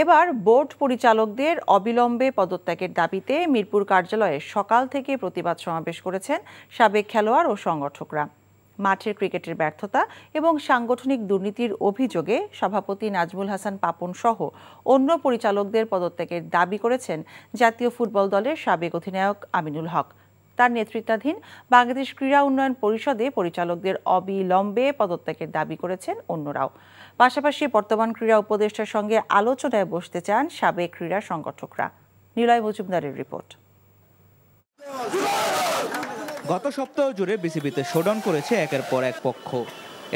এবার বোর্ড পরিচালকদের অবিলম্বে পদত্যাগের দাবিতে মিরপুর কার্যালয়ে সকাল থেকে প্রতিবাদ সমাবেশ করেছেন সাবেক খেলোয়াড় ও সংগঠকরা। মাঠের ক্রিকেটের ব্যর্থতা এবং সাংগঠনিক দুর্নীতির অভিযোগে সভাপতি নাজমুল হাসান পাপন সহ অন্য পরিচালকদের পদত্যাগের দাবি করেছেন জাতীয় ফুটবল দলের সাবেক অধিনায়ক আমিনুল হক। তার নেতৃত্বাধীন বাংলাদেশ ক্রীড়া উন্নয়ন পরিষদে পরিচালকদের অবিলম্বে পদত্যাগের দাবি করেছেন অন্যরাও। পাশাপাশি বর্তমান ক্রীড়া উপদেষ্টার সঙ্গে আলোচনায় বসতে চান সাবেক ক্রীড়া সংগঠকরা। নিলয় মজুমদারের রিপোর্ট। গত সপ্তাহ জুড়ে বিসিবিতে শোডাউন করেছে একের পর এক পক্ষ।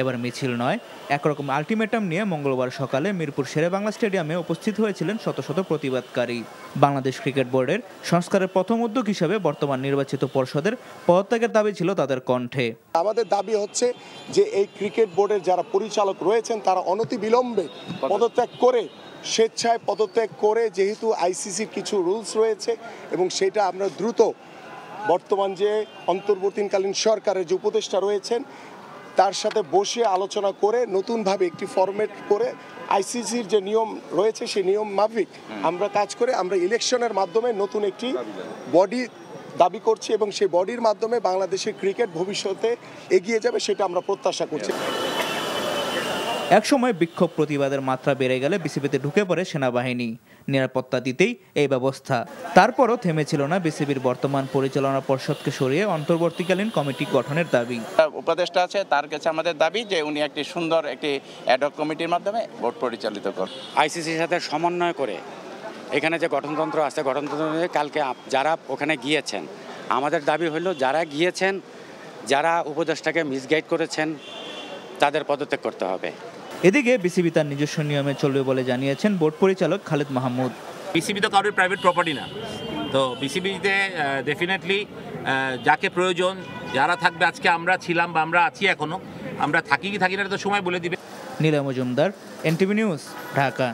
এবার মিছিল নয়, একরকম আলটিমেটাম নিয়ে মঙ্গলবার সকালে মিরপুর শেরেবাংলা স্টেডিয়ামে উপস্থিত হয়েছিলেন শত শত প্রতিবাদকারী। বাংলাদেশ ক্রিকেট বোর্ডের সংস্কারের প্রথম উদ্যোগ হিসেবে বর্তমান নির্বাচিত পর্ষদের পদত্যাগের দাবি ছিল তাদের কণ্ঠে। আমাদের দাবি হচ্ছে যে এই ক্রিকেট বোর্ডের যারা পরিচালক রয়েছেন তারা অনতিবিলম্বে পদত্যাগ করে, স্বেচ্ছায় পদত্যাগ করে, যেহেতু আইসিসির কিছু রুলস রয়েছে এবং সেটা আমরা দ্রুত বর্তমান যে অন্তর্বর্তীকালীন সরকারের যে উপদেষ্টা রয়েছেন তার সাথে বসে আলোচনা করে নতুনভাবে একটি ফরম্যাট করে আইসিসির যে নিয়ম রয়েছে সেই নিয়ম মাফিক আমরা কাজ করে আমরা ইলেকশনের মাধ্যমে নতুন একটি বডি দাবি করছি এবং সেই বডির মাধ্যমে বাংলাদেশের ক্রিকেট ভবিষ্যতে এগিয়ে যাবে সেটা আমরা প্রত্যাশা করছি। একসময় বিক্ষোভ প্রতিবাদের মাত্রা বেড়ে গেলে বিসিবিতে ঢুকে পড়ে সেনাবাহিনী। নিরাপত্তা দিতেই এই ব্যবস্থা। তারপরও থেমেছিল না বিসিবির বর্তমান পরিচালনা পর্ষদকে সরিয়ে অন্তর্বর্তীকালীন কমিটি গঠনের দাবি। উপদেষ্টা আছে, তার কাছে আমাদের দাবি যে উনি একটি সুন্দর একটি অ্যাডহক কমিটির মাধ্যমে বোর্ড পরিচালিত করেন। আইসিসির সাথে সমন্বয় করে এখানে যে গঠনতন্ত্র আছে, গঠনতন্ত্র কালকে যারা ওখানে গিয়েছেন, আমাদের দাবি হলো যারা গিয়েছেন, যারা উপদেষ্টাকে মিসগাইড করেছেন তাদের পদত্যাগ করতে হবে। এদিকে বিসিবি তার নিজস্ব নিয়মে চলবে বলে জানিয়েছেন বোর্ড পরিচালক খালেদ মাহমুদ। বিসিবি তো কারোর প্রাইভেট প্রপার্টি না, তো বিসিবিতে ডেফিনেটলি যাকে প্রয়োজন যারা থাকবে, আজকে আমরা ছিলাম বা আমরা আছি এখনো, আমরা থাকি কি থাকি না তো সময় বলে দিবে। Niloy Majumdar, NTV news, Dhaka.